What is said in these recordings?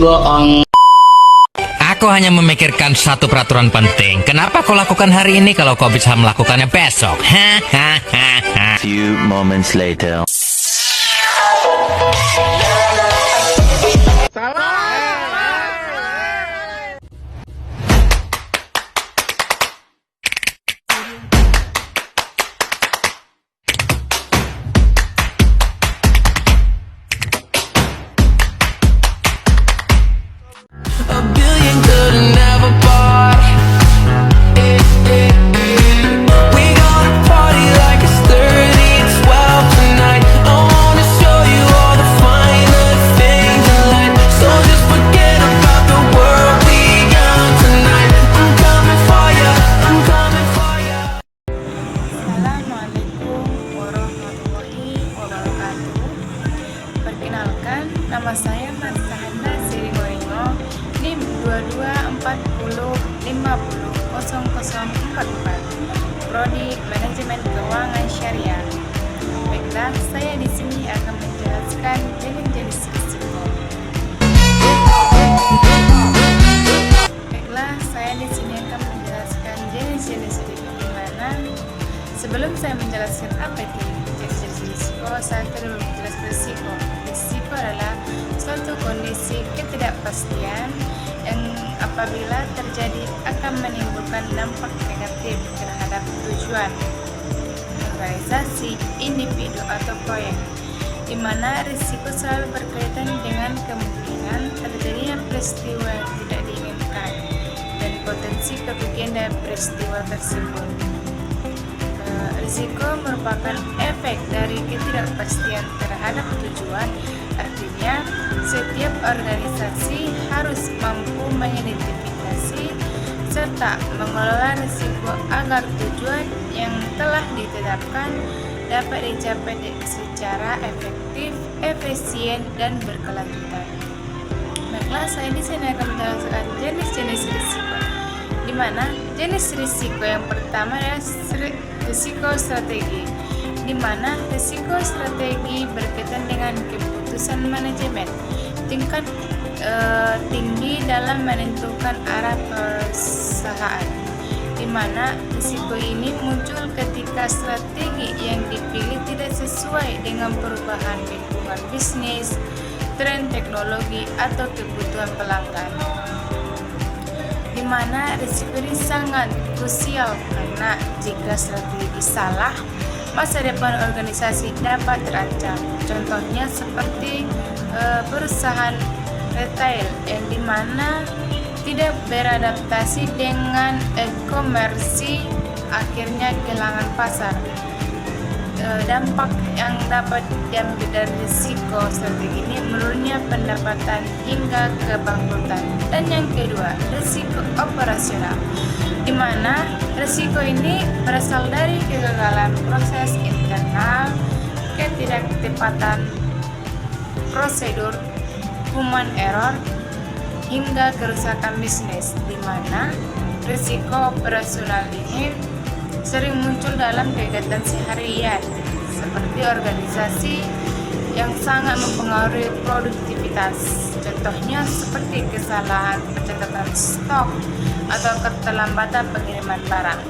Aku hanya memikirkan satu peraturan penting. Kenapa kau lakukan hari ini kalau kau bisa melakukannya besok? Few moments later. A billion could've never bought it. We gonna party like it's 3012 tonight. I wanna show you all the finer things in life. So just forget about the world we got tonight. I'm coming for ya, I'm coming for ya. Assalamualaikum warahmatullahi wabarakatuh. Perkenalkan, nama saya Marsahanda Sirigoringo, NIM 2240500044, Prodi Manajemen Keuangan Syariah. Baiklah, saya di sini akan menjelaskan jenis-jenis risiko. Di mana sebelum saya menjelaskan apa itu jenis-jenis risiko, saya perlu menjelaskan risiko. Risiko adalah suatu kondisi ketidakpastian yang apabila terjadi akan menimbulkan dampak negatif terhadap tujuan organisasi, individu atau proyek, di mana risiko selalu berkaitan dengan kemungkinan terjadinya peristiwa yang tidak diinginkan dan potensi kerugian dari peristiwa tersebut. Risiko merupakan efek dari ketidakpastian terhadap tujuan. Artinya, setiap organisasi harus mampu mengidentifikasi serta mengelola risiko agar tujuan yang telah ditetapkan dapat dicapai secara efektif, efisien, dan berkelanjutan. Baiklah, saya di sini akan menjelaskan jenis-jenis risiko. Di mana jenis risiko yang pertama adalah risiko strategi, di mana risiko strategi berkaitan dengan keputusan manajemen tingkat tinggi dalam menentukan arah perusahaan, di mana risiko ini muncul ketika strategi yang dipilih tidak sesuai dengan perubahan lingkungan bisnis, tren teknologi, atau kebutuhan pelanggan. Di mana risiko ini sangat krusial karena jika strategi salah, masa depan organisasi dapat terancam. Contohnya seperti perusahaan retail yang dimana tidak beradaptasi dengan e-komersi, akhirnya kehilangan pasar. Dampak yang dapat diambil dari risiko strategi ini menurunnya pendapatan hingga kebangkrutan. Dan yang kedua, risiko operasional, di mana risiko ini berasal dari kegagalan proses internal, ketidaktepatan prosedur, human error, hingga kerusakan bisnis, di mana risiko operasional ini sering muncul dalam kegiatan seharian seperti organisasi yang sangat mempengaruhi produktivitas. Contohnya seperti kesalahan pencatatan stok atau keterlambatan pengiriman barang.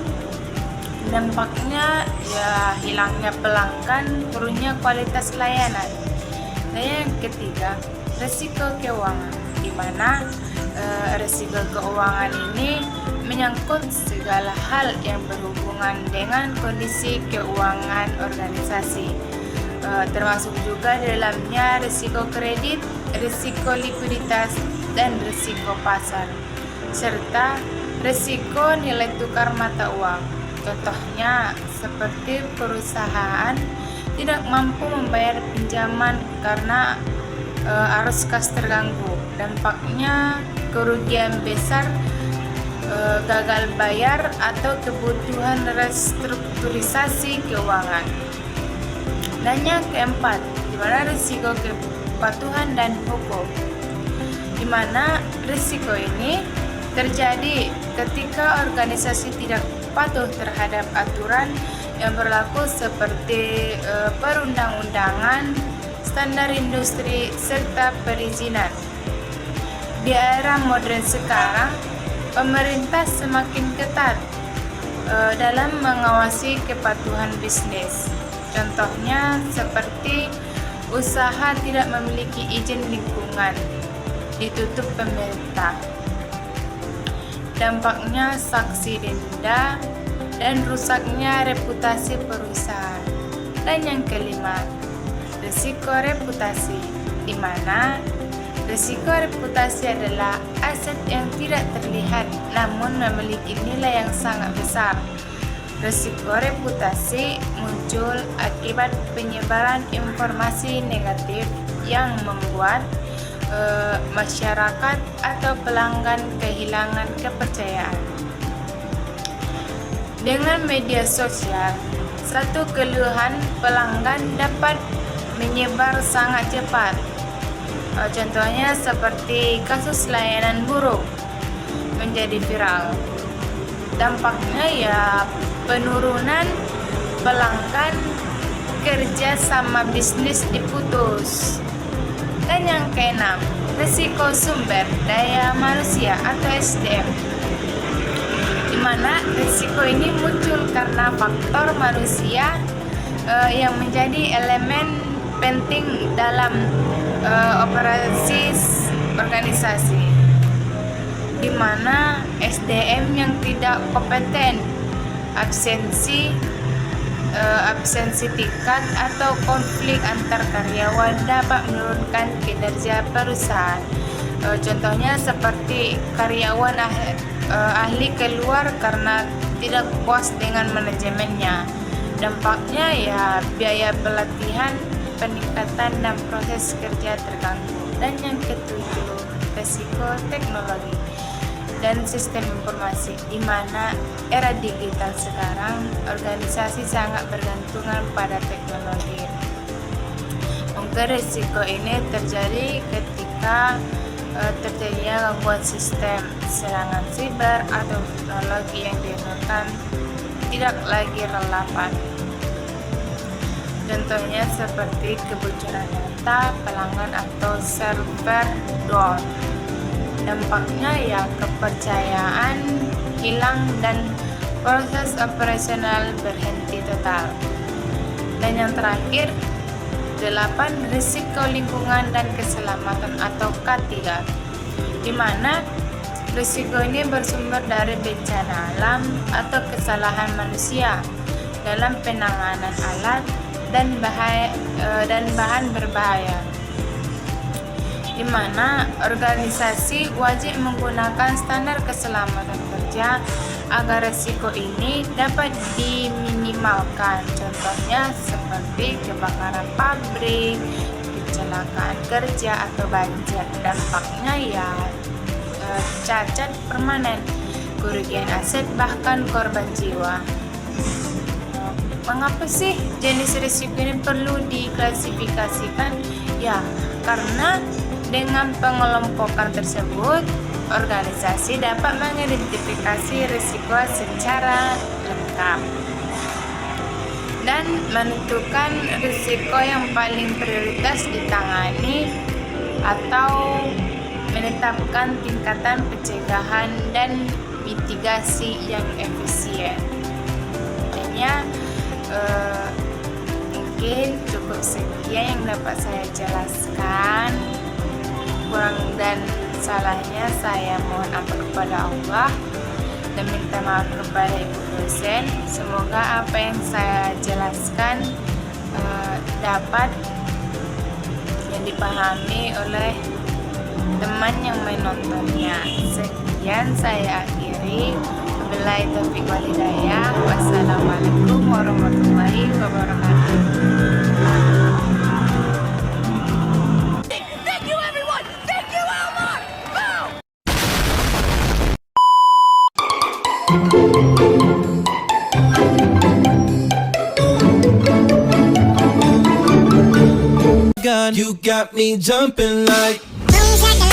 Dampaknya ya hilangnya pelanggan, turunnya kualitas layanan. Dan yang ketiga, risiko keuangan, di mana risiko keuangan ini menyangkut segala hal yang berhubungan dengan kondisi keuangan organisasi, termasuk juga di dalamnya risiko kredit, risiko likuiditas, dan risiko pasar, serta risiko nilai tukar mata uang. Contohnya seperti perusahaan tidak mampu membayar pinjaman karena arus kas terganggu. Dampaknya kerugian besar, gagal bayar, atau kebutuhan restrukturisasi keuangan. Dan yang keempat, di mana risiko kepatuhan dan hukum, di mana risiko ini terjadi ketika organisasi tidak patuh terhadap aturan yang berlaku seperti perundang-undangan, standar industri, serta perizinan. Di era modern sekarang, pemerintah semakin ketat dalam mengawasi kepatuhan bisnis. Contohnya seperti usaha tidak memiliki izin lingkungan ditutup pemerintah. Dampaknya sanksi denda dan rusaknya reputasi perusahaan. Dan yang kelima, risiko reputasi, di mana risiko reputasi adalah aset yang tidak terlihat namun memiliki nilai yang sangat besar. Risiko reputasi muncul akibat penyebaran informasi negatif yang membuat masyarakat atau pelanggan kehilangan kepercayaan. Dengan media sosial, satu keluhan pelanggan dapat menyebar sangat cepat. Contohnya seperti kasus layanan buruk menjadi viral. Dampaknya ya penurunan pelanggan, kerja sama bisnis diputus. Dan yang keenam, risiko sumber daya manusia atau SDM, di mana risiko ini muncul karena faktor manusia yang menjadi elemen penting dalam operasi organisasi, di mana SDM yang tidak kompeten, absensi tingkat atau konflik antar karyawan dapat menurunkan kinerja perusahaan. Contohnya seperti karyawan ahli keluar karena tidak puas dengan manajemennya. Dampaknya ya biaya pelatihan, peningkatan dan proses kerja terganggu. Dan yang ketujuh, risiko teknologi dan sistem informasi, di mana era digital sekarang organisasi sangat bergantungan pada teknologi. Mungkin risiko ini terjadi ketika terjadinya gangguan sistem, serangan siber atau teknologi yang digunakan tidak lagi relevan. Contohnya seperti kebocoran data pelanggan atau server down. Dampaknya ya kepercayaan hilang dan proses operasional berhenti total. Dan yang terakhir, 8, risiko lingkungan dan keselamatan atau K3, di mana risiko ini bersumber dari bencana alam atau kesalahan manusia dalam penanganan alat dan bahan berbahaya, di mana organisasi wajib menggunakan standar keselamatan kerja agar risiko ini dapat diminimalkan. Contohnya seperti kebakaran pabrik, kecelakaan kerja atau banjir. Dampaknya ya cacat permanen, kerugian aset, bahkan korban jiwa. Mengapa sih jenis risiko ini perlu diklasifikasikan? Ya, karena dengan pengelompokan tersebut, organisasi dapat mengidentifikasi risiko secara lengkap dan menentukan risiko yang paling prioritas ditangani atau menetapkan tingkatan pencegahan dan mitigasi yang efisien. Hanya mungkin cukup sekian yang dapat saya jelaskan. Kurang dan salahnya saya mohon ampun kepada Allah dan minta maaf kepada Ibu dosen. Semoga apa yang saya jelaskan dapat yang dipahami oleh teman yang menontonnya. Sekian saya akhiri. Wabillahi taufiq wal hidayah. Wassalamualaikum warahmatullahi wabarakatuh. You got me jumping like Boom, shaka,